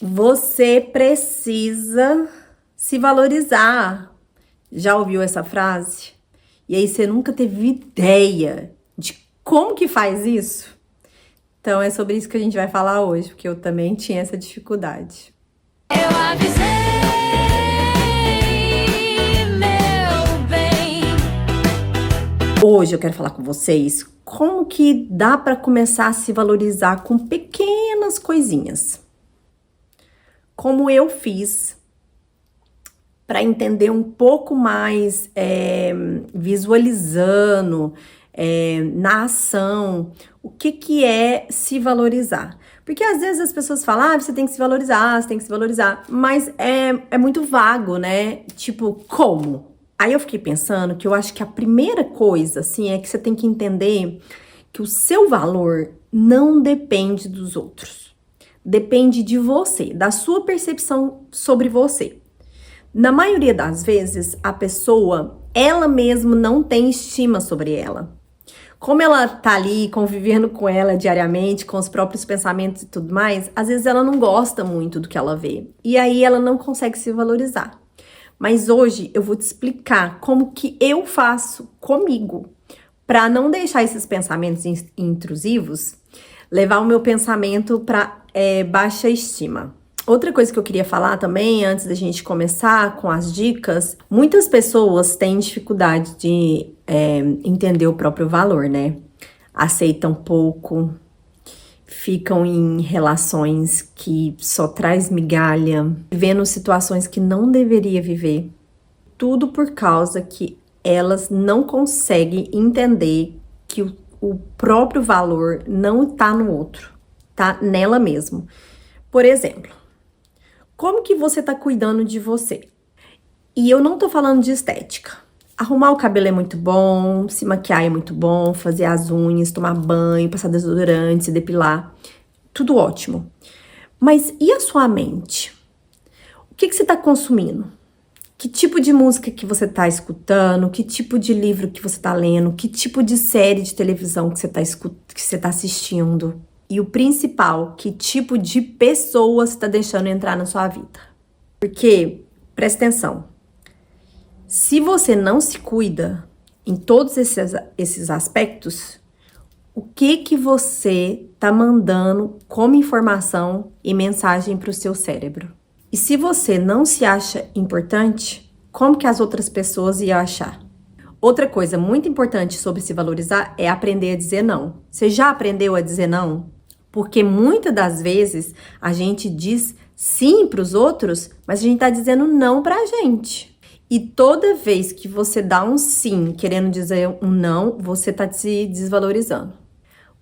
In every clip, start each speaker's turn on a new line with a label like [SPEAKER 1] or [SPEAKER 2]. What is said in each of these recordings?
[SPEAKER 1] Você precisa se valorizar. Já ouviu essa frase? E aí você nunca teve ideia de como que faz isso? Então é sobre isso que a gente vai falar hoje, porque eu também tinha essa dificuldade.
[SPEAKER 2] Eu avisei, meu bem.
[SPEAKER 1] Hoje eu quero falar com vocês como que dá para começar a se valorizar com pequenas coisinhas. Como eu fiz para entender um pouco mais, visualizando, na ação, o que é se valorizar. Porque às vezes as pessoas falam, você tem que se valorizar, você tem que se valorizar, mas é muito vago, né? Tipo, como? Aí eu fiquei pensando que eu acho que a primeira coisa, assim, é que você tem que entender que o seu valor não depende dos outros. Depende de você, da sua percepção sobre você. Na maioria das vezes, a pessoa, ela mesma não tem estima sobre ela. Como ela tá ali convivendo com ela diariamente, com os próprios pensamentos e tudo mais, às vezes ela não gosta muito do que ela vê. E aí ela não consegue se valorizar. Mas hoje eu vou te explicar como que eu faço comigo para não deixar esses pensamentos intrusivos levar o meu pensamento para baixa estima. Outra coisa que eu queria falar também, antes da gente começar com as dicas, muitas pessoas têm dificuldade de entender o próprio valor, né? Aceitam pouco, ficam em relações que só traz migalha, vivendo situações que não deveria viver. Tudo por causa que elas não conseguem entender que o próprio valor não tá no outro, tá nela mesmo. Por exemplo, como que você tá cuidando de você? E eu não tô falando de estética. Arrumar o cabelo é muito bom, se maquiar é muito bom, fazer as unhas, tomar banho, passar desodorante, se depilar. Tudo ótimo. Mas e a sua mente? O que você tá consumindo? Que tipo de música que você tá escutando? Que tipo de livro que você tá lendo? Que tipo de série de televisão que você tá assistindo? E o principal, que tipo de pessoa você tá deixando entrar na sua vida? Porque, presta atenção, se você não se cuida em todos esses aspectos, o que você tá mandando como informação e mensagem para o seu cérebro? E se você não se acha importante, como que as outras pessoas iam achar? Outra coisa muito importante sobre se valorizar é aprender a dizer não. Você já aprendeu a dizer não? Porque muitas das vezes a gente diz sim para os outros, mas a gente tá dizendo não pra gente. E toda vez que você dá um sim querendo dizer um não, você tá se desvalorizando.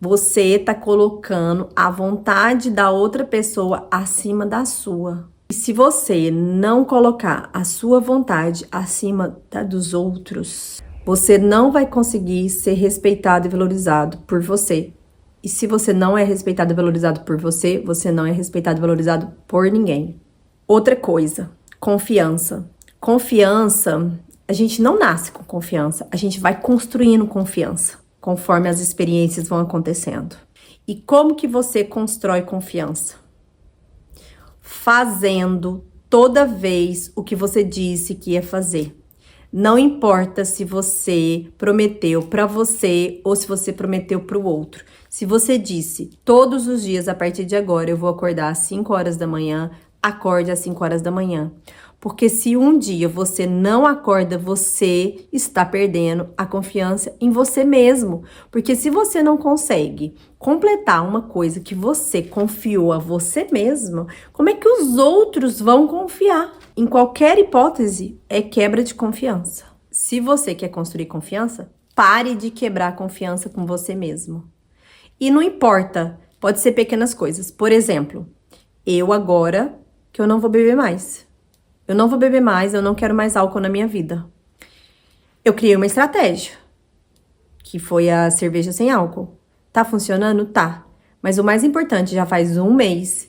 [SPEAKER 1] Você tá colocando a vontade da outra pessoa acima da sua. E se você não colocar a sua vontade acima da dos outros, você não vai conseguir ser respeitado e valorizado por você. E se você não é respeitado e valorizado por você, você não é respeitado e valorizado por ninguém. Outra coisa, confiança. Confiança, a gente não nasce com confiança, a gente vai construindo confiança conforme as experiências vão acontecendo. E como que você constrói confiança? Fazendo toda vez o que você disse que ia fazer. Não importa se você prometeu para você ou se você prometeu para o outro. Se você disse, todos os dias a partir de agora eu vou acordar às 5 horas da manhã, acorde às 5 horas da manhã. Porque se um dia você não acorda, você está perdendo a confiança em você mesmo. Porque se você não consegue completar uma coisa que você confiou a você mesmo, como é que os outros vão confiar? Em qualquer hipótese, é quebra de confiança. Se você quer construir confiança, pare de quebrar a confiança com você mesmo. E não importa, pode ser pequenas coisas. Por exemplo, eu agora que eu não vou beber mais. Eu não vou beber mais, eu não quero mais álcool na minha vida. Eu criei uma estratégia, que foi a cerveja sem álcool. Tá funcionando? Tá. Mas o mais importante, já faz 1 mês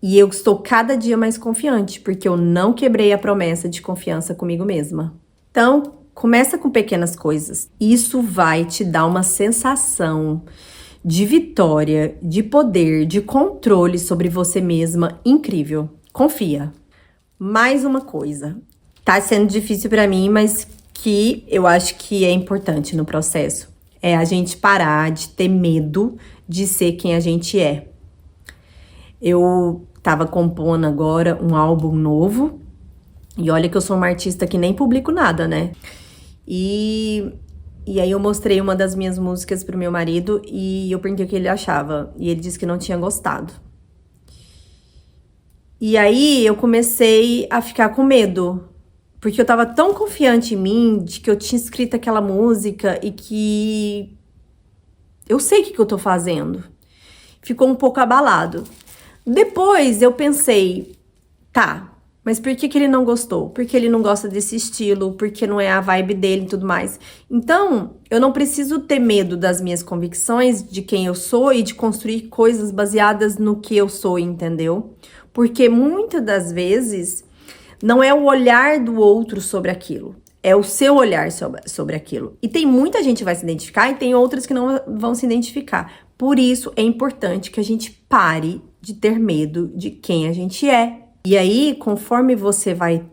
[SPEAKER 1] e eu estou cada dia mais confiante, porque eu não quebrei a promessa de confiança comigo mesma. Então, começa com pequenas coisas. Isso vai te dar uma sensação de vitória, de poder, de controle sobre você mesma incrível. Confia. Mais uma coisa. Tá sendo difícil pra mim, mas que eu acho que é importante no processo. É a gente parar de ter medo de ser quem a gente é. Eu tava compondo agora um álbum novo. E olha que eu sou uma artista que nem publico nada, né? E aí eu mostrei uma das minhas músicas pro meu marido e eu perguntei o que ele achava. E ele disse que não tinha gostado. E aí eu comecei a ficar com medo. Porque eu tava tão confiante em mim, de que eu tinha escrito aquela música e que eu sei o que eu tô fazendo. Ficou um pouco abalado. Depois eu pensei, tá, mas por que ele não gostou? Porque ele não gosta desse estilo, porque não é a vibe dele e tudo mais. Então, eu não preciso ter medo das minhas convicções, de quem eu sou e de construir coisas baseadas no que eu sou, entendeu? Porque muitas das vezes não é o olhar do outro sobre aquilo, é o seu olhar sobre aquilo. E tem muita gente que vai se identificar e tem outras que não vão se identificar. Por isso é importante que a gente pare de ter medo de quem a gente é. E aí, conforme você vai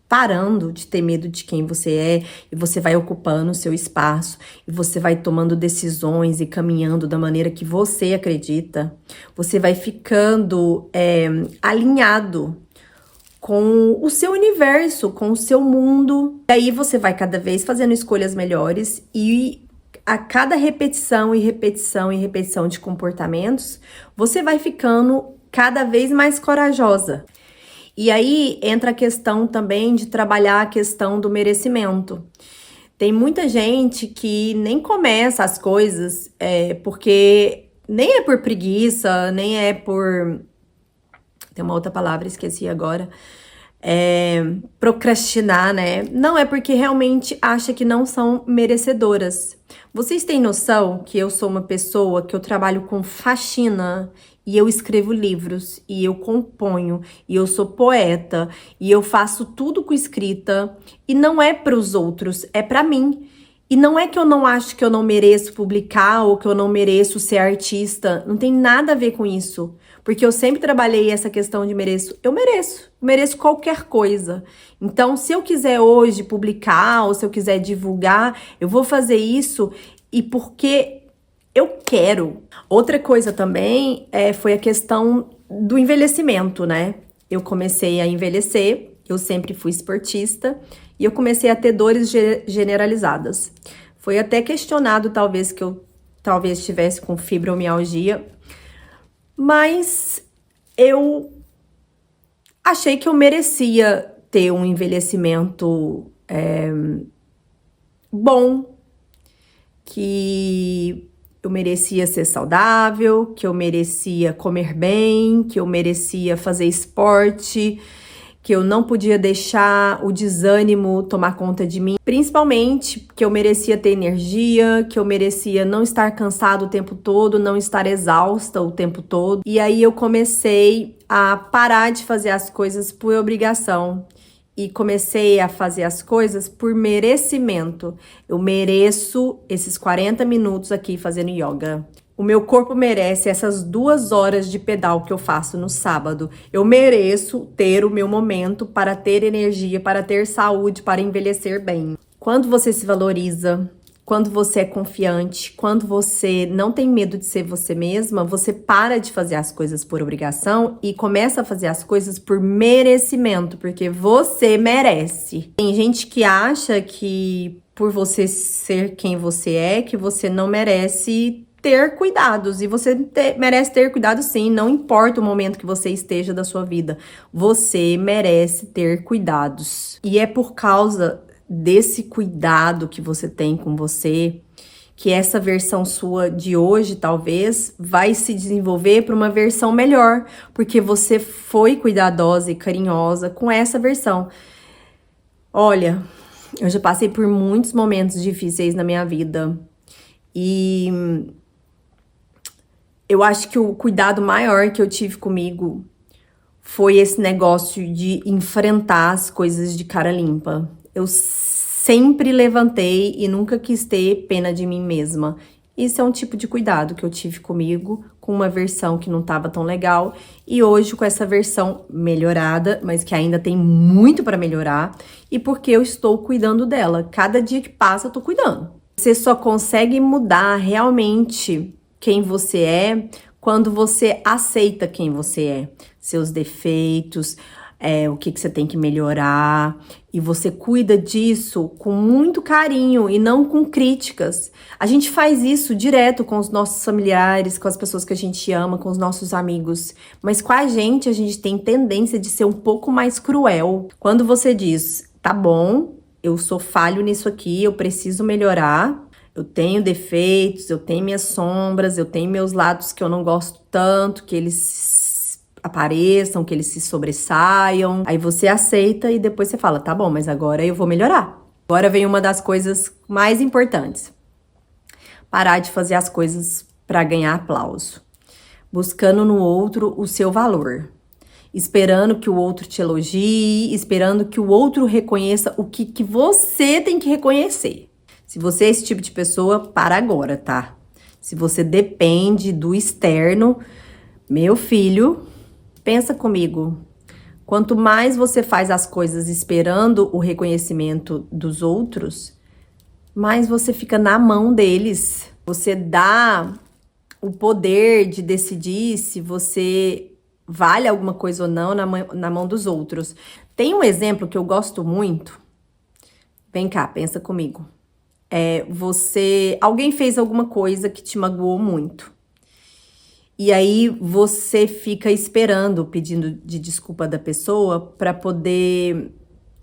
[SPEAKER 1] parando de ter medo de quem você é, e você vai ocupando o seu espaço, e você vai tomando decisões e caminhando da maneira que você acredita, você vai ficando alinhado com o seu universo, com o seu mundo. E aí você vai cada vez fazendo escolhas melhores e a cada repetição e repetição e repetição de comportamentos, você vai ficando cada vez mais corajosa. E aí entra a questão também de trabalhar a questão do merecimento. Tem muita gente que nem começa as coisas porque nem é por preguiça, nem é por... Tem uma outra palavra, esqueci agora. Procrastinar, né? Não, é porque realmente acha que não são merecedoras. Vocês têm noção que eu sou uma pessoa que eu trabalho com faxina e eu escrevo livros e eu componho e eu sou poeta e eu faço tudo com escrita e não é para os outros, é para mim. E não é que eu não acho que eu não mereço publicar ou que eu não mereço ser artista, não tem nada a ver com isso. Porque eu sempre trabalhei essa questão de mereço. Eu mereço qualquer coisa. Então, se eu quiser hoje publicar ou se eu quiser divulgar, eu vou fazer isso e porque eu quero. Outra coisa também foi a questão do envelhecimento, né? Eu comecei a envelhecer, eu sempre fui esportista e eu comecei a ter dores generalizadas. Foi até questionado talvez que eu estivesse com fibromialgia, mas eu achei que eu merecia ter um envelhecimento bom, que eu merecia ser saudável, que eu merecia comer bem, que eu merecia fazer esporte, que eu não podia deixar o desânimo tomar conta de mim, principalmente que eu merecia ter energia, que eu merecia não estar cansado o tempo todo, não estar exausta o tempo todo. E aí eu comecei a parar de fazer as coisas por obrigação e comecei a fazer as coisas por merecimento. Eu mereço esses 40 minutos aqui fazendo yoga. O meu corpo merece essas 2 horas de pedal que eu faço no sábado. Eu mereço ter o meu momento para ter energia, para ter saúde, para envelhecer bem. Quando você se valoriza, quando você é confiante, quando você não tem medo de ser você mesma, você para de fazer as coisas por obrigação e começa a fazer as coisas por merecimento, porque você merece. Tem gente que acha que por você ser quem você é, que você não merece ter cuidados, e você merece ter cuidado sim, não importa o momento que você esteja da sua vida, você merece ter cuidados. E é por causa desse cuidado que você tem com você, que essa versão sua de hoje, talvez, vai se desenvolver para uma versão melhor, porque você foi cuidadosa e carinhosa com essa versão. Olha, eu já passei por muitos momentos difíceis na minha vida, e eu acho que o cuidado maior que eu tive comigo foi esse negócio de enfrentar as coisas de cara limpa. Eu sempre levantei e nunca quis ter pena de mim mesma. Isso é um tipo de cuidado que eu tive comigo, com uma versão que não estava tão legal, e hoje com essa versão melhorada, mas que ainda tem muito para melhorar, e porque eu estou cuidando dela. Cada dia que passa, eu tô cuidando. Você só consegue mudar realmente quem você é quando você aceita quem você é, seus defeitos, o que você tem que melhorar, e você cuida disso com muito carinho e não com críticas. A gente faz isso direto com os nossos familiares, com as pessoas que a gente ama, com os nossos amigos, mas com a gente tem tendência de ser um pouco mais cruel. Quando você diz, tá bom, eu sou falho nisso aqui, eu preciso melhorar, eu tenho defeitos, eu tenho minhas sombras, eu tenho meus lados que eu não gosto tanto, que eles apareçam, que eles se sobressaiam. Aí você aceita e depois você fala, tá bom, mas agora eu vou melhorar. Agora vem uma das coisas mais importantes. Parar de fazer as coisas para ganhar aplauso. Buscando no outro o seu valor. Esperando que o outro te elogie, esperando que o outro reconheça o que você tem que reconhecer. Se você é esse tipo de pessoa, para agora, tá? Se você depende do externo, meu filho, pensa comigo. Quanto mais você faz as coisas esperando o reconhecimento dos outros, mais você fica na mão deles. Você dá o poder de decidir se você vale alguma coisa ou não na mão dos outros. Tem um exemplo que eu gosto muito. Vem cá, pensa comigo. Alguém fez alguma coisa que te magoou muito. E aí você fica esperando o pedido de desculpa da pessoa para poder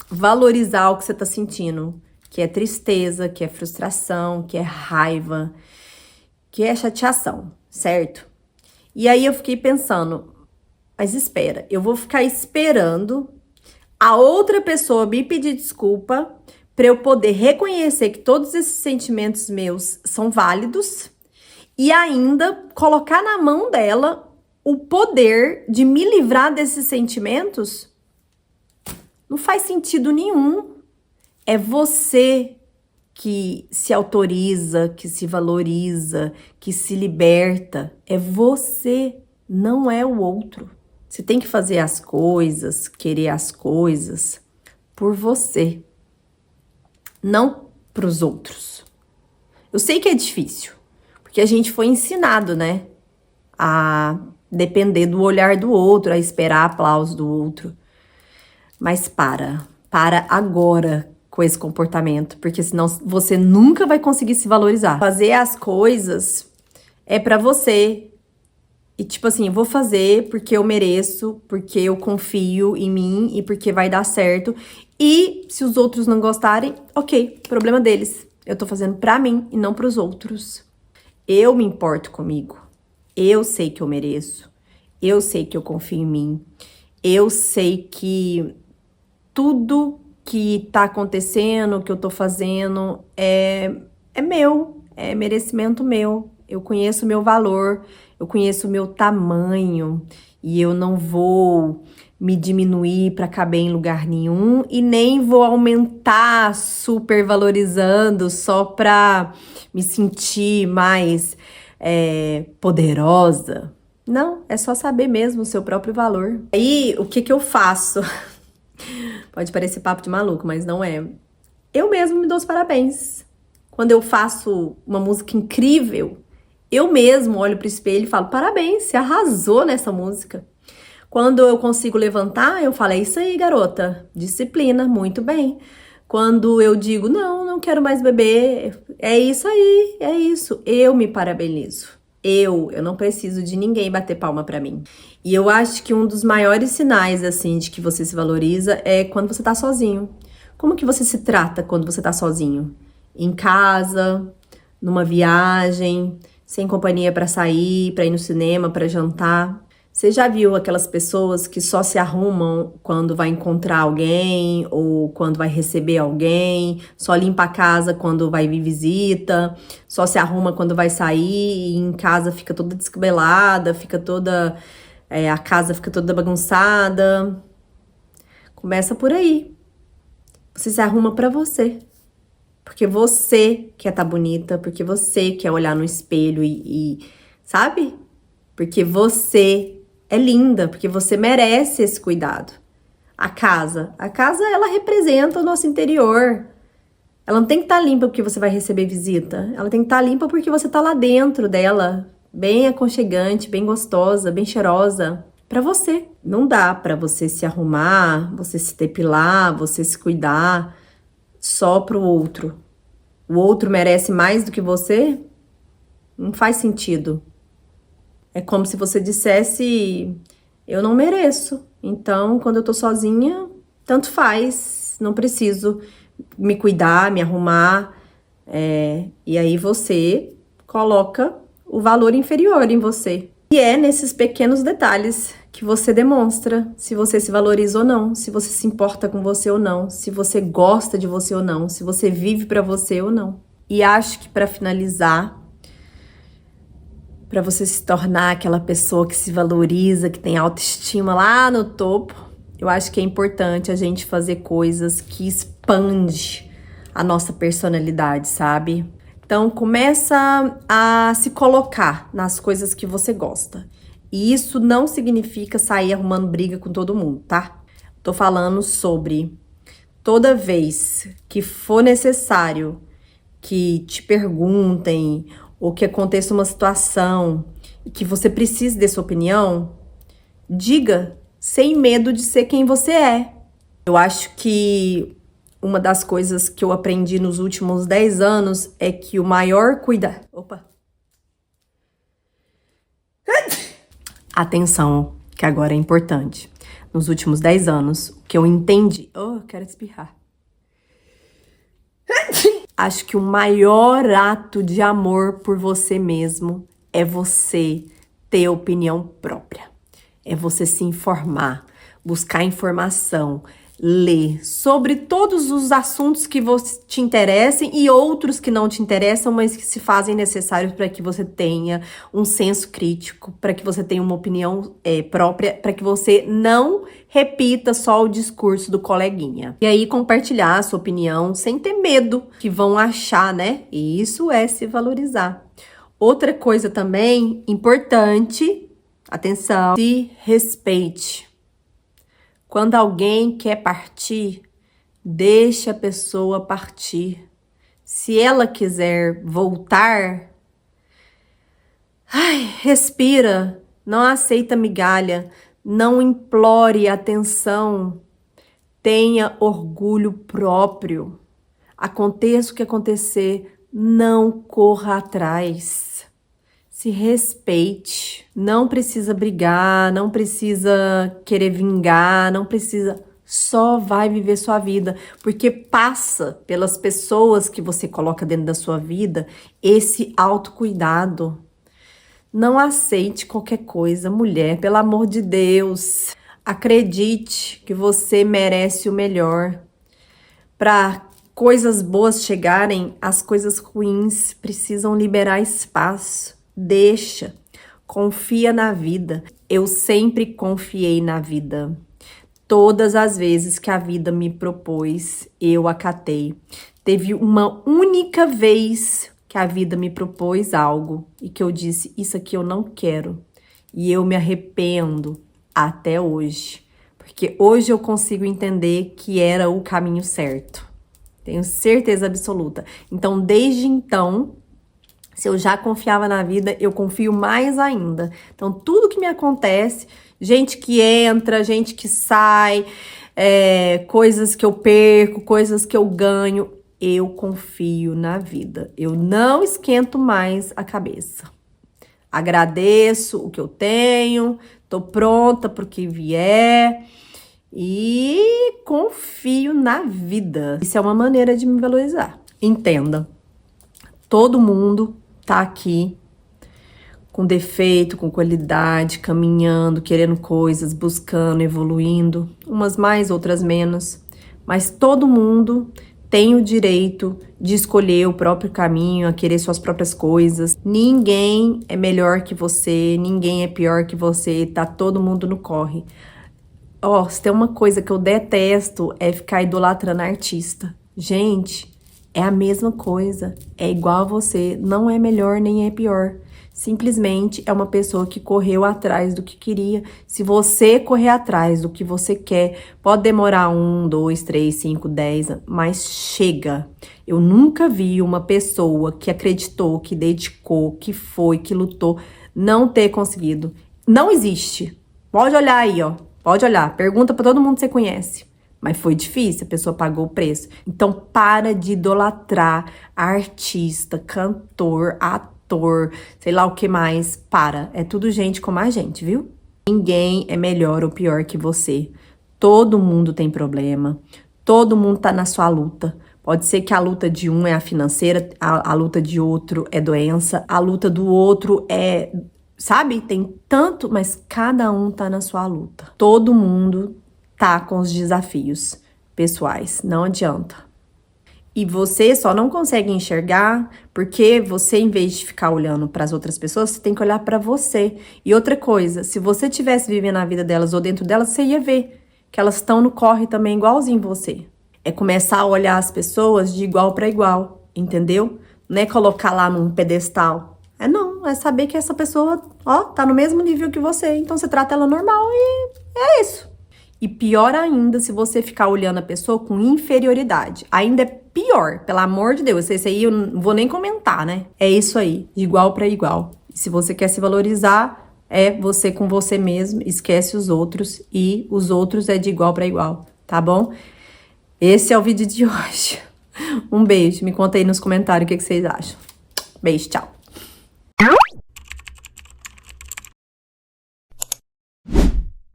[SPEAKER 1] valorizar o que você tá sentindo, que é tristeza, que é frustração, que é raiva, que é chateação, certo? E aí eu fiquei pensando, mas espera, eu vou ficar esperando a outra pessoa me pedir desculpa para eu poder reconhecer que todos esses sentimentos meus são válidos e ainda colocar na mão dela o poder de me livrar desses sentimentos? Não faz sentido nenhum. É você que se autoriza, que se valoriza, que se liberta. É você, não é o outro. Você tem que fazer as coisas, querer as coisas por você, não para os outros. Eu sei que é difícil, porque a gente foi ensinado, né, a depender do olhar do outro, a esperar aplauso do outro. Mas para agora com esse comportamento, porque senão você nunca vai conseguir se valorizar. Fazer as coisas é pra você. E tipo assim, eu vou fazer porque eu mereço, porque eu confio em mim e porque vai dar certo. E se os outros não gostarem, ok, problema deles. Eu tô fazendo pra mim e não pros outros. Eu me importo comigo. Eu sei que eu mereço. Eu sei que eu confio em mim. Eu sei que tudo que tá acontecendo, que eu tô fazendo, é meu, é merecimento meu. Eu conheço o meu valor, eu conheço o meu tamanho e eu não vou me diminuir para caber em lugar nenhum e nem vou aumentar super valorizando só para me sentir mais poderosa. Não, é só saber mesmo o seu próprio valor. Aí, o que eu faço? Pode parecer papo de maluco, mas não é. Eu mesmo me dou os parabéns. Quando eu faço uma música incrível, eu mesmo olho pro espelho e falo, parabéns, você arrasou nessa música. Quando eu consigo levantar, eu falo, é isso aí, garota, disciplina, muito bem. Quando eu digo, não quero mais beber, é isso aí, é isso. Eu me parabenizo. Eu não preciso de ninguém bater palma pra mim. E eu acho que um dos maiores sinais, assim, de que você se valoriza é quando você tá sozinho. Como que você se trata quando você tá sozinho? Em casa, numa viagem, sem companhia pra sair, pra ir no cinema, pra jantar. Você já viu aquelas pessoas que só se arrumam quando vai encontrar alguém ou quando vai receber alguém, só limpa a casa quando vai vir visita, só se arruma quando vai sair e em casa fica toda descabelada, a casa fica toda bagunçada? Começa por aí. Você se arruma pra você. Porque você quer estar bonita, porque você quer olhar no espelho sabe? Porque você é linda, porque você merece esse cuidado. A casa ela representa o nosso interior. Ela não tem que estar limpa porque você vai receber visita. Ela tem que estar limpa porque você tá lá dentro dela, bem aconchegante, bem gostosa, bem cheirosa. Pra você. Não dá pra você se arrumar, você se depilar, você se cuidar só pro outro. O outro merece mais do que você? Não faz sentido. É como se você dissesse, eu não mereço. Então, quando eu tô sozinha, tanto faz. Não preciso me cuidar, me arrumar. E aí você coloca o valor inferior em você. E é nesses pequenos detalhes que você demonstra se você se valoriza ou não, se você se importa com você ou não, se você gosta de você ou não, se você vive pra você ou não. E acho que pra finalizar, pra você se tornar aquela pessoa que se valoriza, que tem autoestima lá no topo, eu acho que é importante a gente fazer coisas que expande a nossa personalidade, sabe? Então, começa a se colocar nas coisas que você gosta. E isso não significa sair arrumando briga com todo mundo, tá? Tô falando sobre toda vez que for necessário que te perguntem ou que aconteça uma situação e que você precise dessa opinião, diga sem medo de ser quem você é. Eu acho que uma das coisas que eu aprendi nos últimos 10 anos é que o maior cuidado... Opa! Atenção, que agora é importante. Nos últimos 10 anos, o que eu entendi... Oh, eu quero espirrar. Acho que o maior ato de amor por você mesmo é você ter opinião própria. É você se informar, buscar informação, ler sobre todos os assuntos que te interessem e outros que não te interessam, mas que se fazem necessários para que você tenha um senso crítico, para que você tenha uma opinião própria, para que você não repita só o discurso do coleguinha. E aí compartilhar a sua opinião sem ter medo que vão achar, né? E isso é se valorizar. Outra coisa também importante, atenção, se respeite. Quando alguém quer partir, deixa a pessoa partir. Se ela quiser voltar, respira, não aceita migalha, não implore atenção, tenha orgulho próprio. Aconteça o que acontecer, não corra atrás. Se respeite, não precisa brigar, não precisa querer vingar, não precisa, só vai viver sua vida, porque passa pelas pessoas que você coloca dentro da sua vida esse autocuidado. Não aceite qualquer coisa, mulher, pelo amor de Deus. Acredite que você merece o melhor. Para coisas boas chegarem, as coisas ruins precisam liberar espaço. Deixa, confia na vida. Eu sempre confiei na vida. Todas as vezes que a vida me propôs, eu acatei. Teve uma única vez que a vida me propôs algo e que eu disse, isso aqui eu não quero. E eu me arrependo até hoje. Porque hoje eu consigo entender que era o caminho certo. Tenho certeza absoluta. Então, desde então... Se eu já confiava na vida, eu confio mais ainda. Então, tudo que me acontece, gente que entra, gente que sai, coisas que eu perco, coisas que eu ganho, eu confio na vida. Eu não esquento mais a cabeça. Agradeço o que eu tenho, tô pronta pro que vier e confio na vida. Isso é uma maneira de me valorizar. Entenda, todo mundo tá aqui com defeito, com qualidade, caminhando, querendo coisas, buscando, evoluindo, umas mais, outras menos, mas todo mundo tem o direito de escolher o próprio caminho, a querer suas próprias coisas. Ninguém é melhor que você, ninguém é pior que você, tá todo mundo no corre. Se tem uma coisa que eu detesto é ficar idolatrando artista. Gente, É a mesma coisa, é igual a você, não é melhor nem é pior. Simplesmente é uma pessoa que correu atrás do que queria. Se você correr atrás do que você quer, pode demorar 1, 2, 3, 5, 10, mas chega. Eu nunca vi uma pessoa que acreditou, que dedicou, que foi, que lutou, não ter conseguido. Não existe. Pode olhar aí, ó. Pode olhar. Pergunta pra todo mundo que você conhece. Mas foi difícil, a pessoa pagou o preço. Então, para de idolatrar artista, cantor, ator, sei lá o que mais. Para. É tudo gente como a gente, viu? Ninguém é melhor ou pior que você. Todo mundo tem problema. Todo mundo tá na sua luta. Pode ser que a luta de um é a financeira, a luta de outro é doença, a luta do outro é... Sabe? Tem tanto, mas cada um tá na sua luta. Todo mundo tá com os desafios pessoais, não adianta. E você só não consegue enxergar porque você, em vez de ficar olhando para as outras pessoas, você tem que olhar para você. E outra coisa, se você estivesse vivendo a vida delas ou dentro delas, você ia ver que elas estão no corre também igualzinho você. É começar a olhar as pessoas de igual para igual, entendeu? Não é colocar lá num pedestal. É saber que essa pessoa, ó, tá no mesmo nível que você, então você trata ela normal e é isso. E pior ainda, se você ficar olhando a pessoa com inferioridade. Ainda é pior, pelo amor de Deus. Esse aí eu não vou nem comentar, né? É isso aí, de igual para igual. E se você quer se valorizar, é você com você mesmo, esquece os outros. E os outros é de igual para igual, tá bom? Esse é o vídeo de hoje. Um beijo, me conta aí nos comentários o que vocês acham. Beijo, tchau.